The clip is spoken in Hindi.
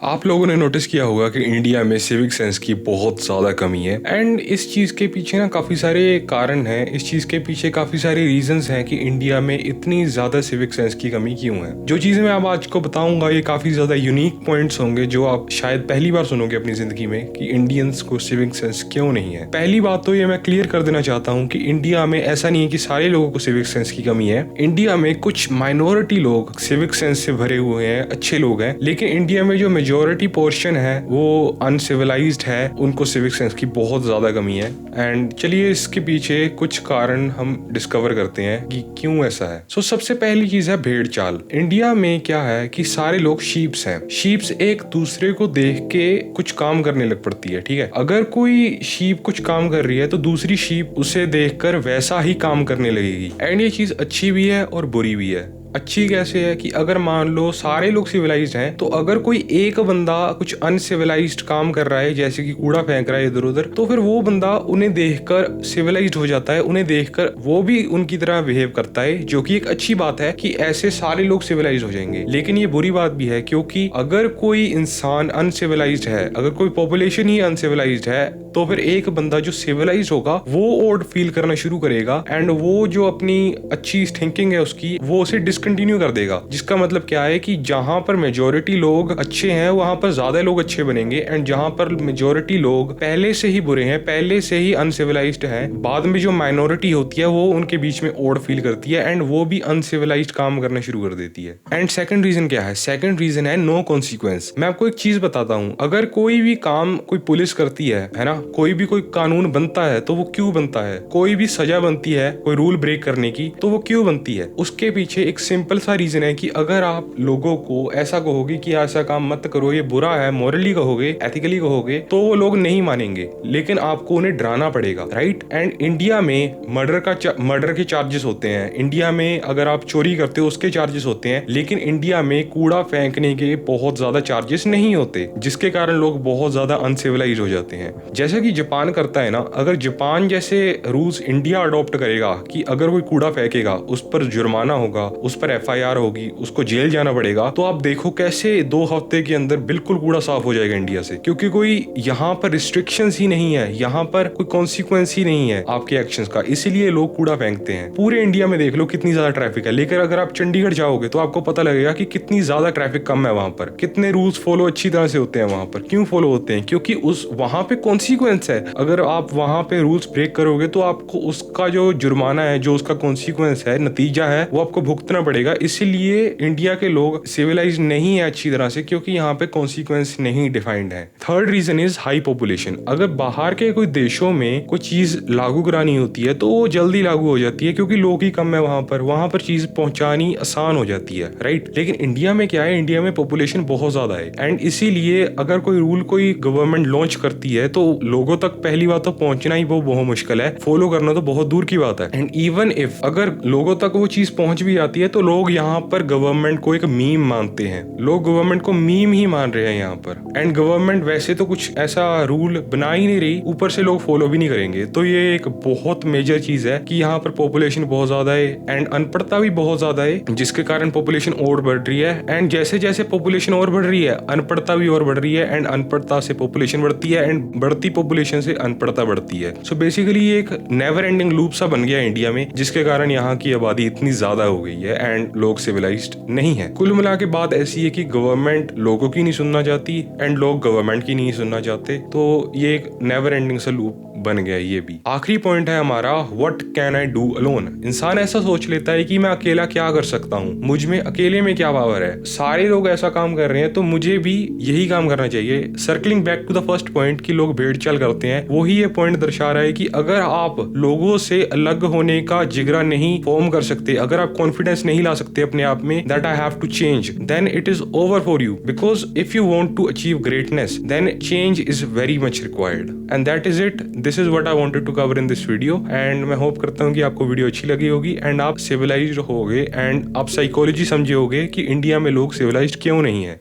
आप लोगों ने नोटिस किया होगा कि इंडिया में सिविक सेंस की बहुत ज़्यादा कमी है एंड इस चीज़ के पीछे ना काफ़ी सारे कारण हैं। इस चीज़ के पीछे काफ़ी सारे रीजंस हैं कि इंडिया में इतनी ज़्यादा सिविक सेंस की कमी क्यों है। जो चीज़ें मैं अब आज को बताऊंगा ये काफ़ी ज़्यादा यूनिक पॉइंट्स होंगे जो आप शायद पहली बार सुनोगे अपनी ज़िंदगी में कि इंडियंस को सिविक सेंस क्यों नहीं है। पहली बात तो ये मैं क्लियर कर देना चाहता हूँ कि इंडिया में ऐसा नहीं है कि सारे लोगों को सिविक सेंस की कमी है। इंडिया में कुछ माइनॉरिटी लोग सिविक सेंस से भरे हुए हैं, अच्छे लोग हैं, लेकिन इंडिया में जो मेजोरिटी पोर्शन है वो अनसिविलाइज्ड है, उनको सिविक सेंस की बहुत ज्यादा कमी है। एंड चलिए इसके पीछे कुछ कारण हम डिस्कवर करते हैं कि क्यों ऐसा है। सबसे पहली चीज है भेड़ चाल। इंडिया में क्या है कि सारे लोग शीप्स हैं। शीप्स एक दूसरे को देख के कुछ काम करने लग पड़ती है, ठीक है। अगर कोई शीप कुछ काम कर रही है तो दूसरी शीप उसे देखकर वैसा ही काम करने लगेगी। एंड ये चीज अच्छी भी है और बुरी भी है। अच्छी कैसे है कि अगर मान लो सारे लोग सिविलाइज्ड हैं तो अगर कोई एक बंदा कुछ अनसिविलाइज्ड काम कर रहा है, जैसे कि कूड़ा फेंक रहा है इधर उधर, तो फिर वो बंदा उन्हें देखकर सिविलाइज्ड हो जाता है, उन्हें देखकर वो भी उनकी तरह बिहेव करता है, जो कि एक अच्छी बात है कि ऐसे सारे लोग सिविलाइज्ड हो जाएंगे। लेकिन ये बुरी बात भी है क्योंकि अगर कोई इंसान अनसिविलाइज्ड है, अगर कोई पॉपुलेशन ही अनसिविलाइज्ड है, तो फिर एक बंदा जो सिविलाइज्ड होगा वो ओड फील करना शुरू करेगा एंड वो जो अपनी अच्छी थिंकिंग है उसकी वो उसे डिसकंटिन्यू कर देगा। जिसका मतलब क्या है कि जहां पर मेजोरिटी लोग अच्छे हैं वहां पर ज्यादा लोग अच्छे बनेंगे, एंड जहां पर मेजोरिटी लोग पहले से ही बुरे हैं, पहले से ही अनसिविलाइज्ड हैं, बाद में जो माइनॉरिटी होती है वो उनके बीच में ओड फील करती है एंड वो भी अनसिविलाइज्ड काम करना शुरू कर देती है। एंड सेकंड रीजन क्या है? सेकंड रीजन है नो कॉन्सिक्वेंस। मैं आपको एक चीज बताता हूँ, अगर कोई भी काम कोई पुलिस करती है ना, कोई भी कोई कानून बनता है तो वो क्यों बनता है, कोई भी सजा बनती है कोई रूल ब्रेक करने की तो वो क्यों बनती है, उसके पीछे एक सिंपल सा रीजन है कि अगर आप लोगों को ऐसा कहोगे कि ऐसा काम मत करो, ये बुरा है, मॉरली कहोगे, एथिकली कहोगे, तो वो लोग नहीं मानेंगे, लेकिन आपको उन्हें डराना पड़ेगा, राइट। एंड इंडिया में मर्डर के चार्जेस होते हैं, इंडिया में अगर आप चोरी करते हो उसके चार्जेस होते हैं, लेकिन इंडिया में कूड़ा फेंकने के बहुत ज्यादा चार्जेस नहीं होते, जिसके कारण लोग बहुत ज्यादा अनसिविलाइज हो जाते हैं। जैसे कि जापान करता है ना, अगर जापान जैसे रूल्स इंडिया अडॉप्ट करेगा कि अगर कोई कूड़ा फेंकेगा उस पर जुर्माना होगा, उस पर एफआईआर होगी, उसको जेल जाना पड़ेगा, तो आप देखो कैसे 2 हफ्ते के अंदर बिल्कुल कूड़ा साफ हो जाएगा इंडिया से, क्योंकि कोई यहाँ पर रिस्ट्रिक्शंस ही नहीं है, यहाँ पर कोई कॉन्सिक्वेंस ही नहीं है आपके एक्शंस का, इसीलिए लोग कूड़ा फेंकते हैं। पूरे इंडिया में देख लो कितनी ज्यादा ट्रैफिक है, लेकिन अगर आप चंडीगढ़ जाओगे तो आपको पता लगेगा कि कितनी ज्यादा ट्रैफिक कम है वहां पर, कितने रूल्स फॉलो अच्छी तरह से होते हैं वहां पर। क्यों फॉलो होते हैं? क्योंकि उस वहां पे कॉन्सिक्वेंस है। अगर आप वहां पे रूल्स ब्रेक करोगे तो आपको उसका जो जुर्माना है, जो उसका कॉन्सिक्वेंस है, नतीजा है, वो आपको भुगतना पड़ेगा। इसीलिए इंडिया के लोग सिविलाइज नहीं है अच्छी तरह से, क्योंकि यहाँ पे कॉन्सिक्वेंस नहीं डिफाइंड है। Third reason is high population. अगर बाहर के कोई देशों में कोई चीज लागू करानी होती है तो वो जल्दी लागू हो जाती है क्योंकि लोग ही कम है वहां पर चीज पहुंचानी आसान हो जाती है, राइट। लेकिन इंडिया में क्या है, इंडिया में पॉपुलेशन बहुत ज्यादा है एंड इसीलिए अगर कोई रूल कोई गवर्नमेंट लॉन्च करती है तो लोगों तक पहली बात तो पहुंचना ही वो बहुत मुश्किल है, फॉलो करना तो बहुत दूर की बात है। एंड इवन इफ अगर लोगों तक वो चीज पहुंच भी जाती है तो लोग यहाँ पर गवर्नमेंट को एक मीम मानते हैं, लोग गवर्नमेंट को मीम ही मान रहे हैं यहाँ पर। एंड गवर्नमेंट वैसे तो कुछ ऐसा रूल बना ही नहीं रही, ऊपर से लोग फॉलो भी नहीं करेंगे। तो ये एक बहुत मेजर चीज है कि यहाँ पर पॉपुलेशन बहुत ज्यादा है एंड अनपढ़ता भी बहुत ज्यादा है, जिसके कारण पॉपुलेशन और बढ़ रही है। एंड जैसे जैसे पॉपुलेशन और बढ़ रही है अनपढ़ता भी और बढ़ रही है, एंड अनपढ़ता से पॉपुलेशन बढ़ती है एंड बढ़ती पॉपुलेशन से अनपढ़ता बढ़ती है। सो बेसिकली ये एक नेवर एंडिंग लूप सा बन गया इंडिया में, जिसके कारण यहाँ की आबादी इतनी ज्यादा हो गई है एंड लोग सिविलाइज्ड नहीं है। कुल मिला के बात ऐसी है कि गवर्नमेंट लोगों की नहीं सुनना चाहती एंड लोग गवर्नमेंट की नहीं सुनना चाहते, तो ये एक नेवर एंडिंग सा लूप बन गया। ये भी आखिरी पॉइंट है हमारा, what can I do alone. इंसान ऐसा सोच लेता है कि मैं अकेला क्या कर सकता हूँ, मुझ में अकेले में क्या पावर है, सारे लोग ऐसा काम कर रहे हैं तो मुझे भी यही काम करना चाहिए। Circling back to the first point कि लोग भेड़ चाल करते हैं, वही ये पॉइंट दर्शा रहा है कि अगर आप लोगों से अलग होने का जिगरा नहीं फॉर्म कर सकते, अगर आप कॉन्फिडेंस नहीं ला सकते अपने आप में that I have to change, then it is over for you, because if you want to achieve greatness then change is very much required. And that is it, this is what I wanted to cover in this video and मैं होप करता हूँ कि आपको वीडियो अच्छी लगी होगी एंड आप सिविलाइज्ड होगे एंड आप साइकोलॉजी समझे होगे कि इंडिया में लोग सिविलाइज्ड क्यों नहीं है।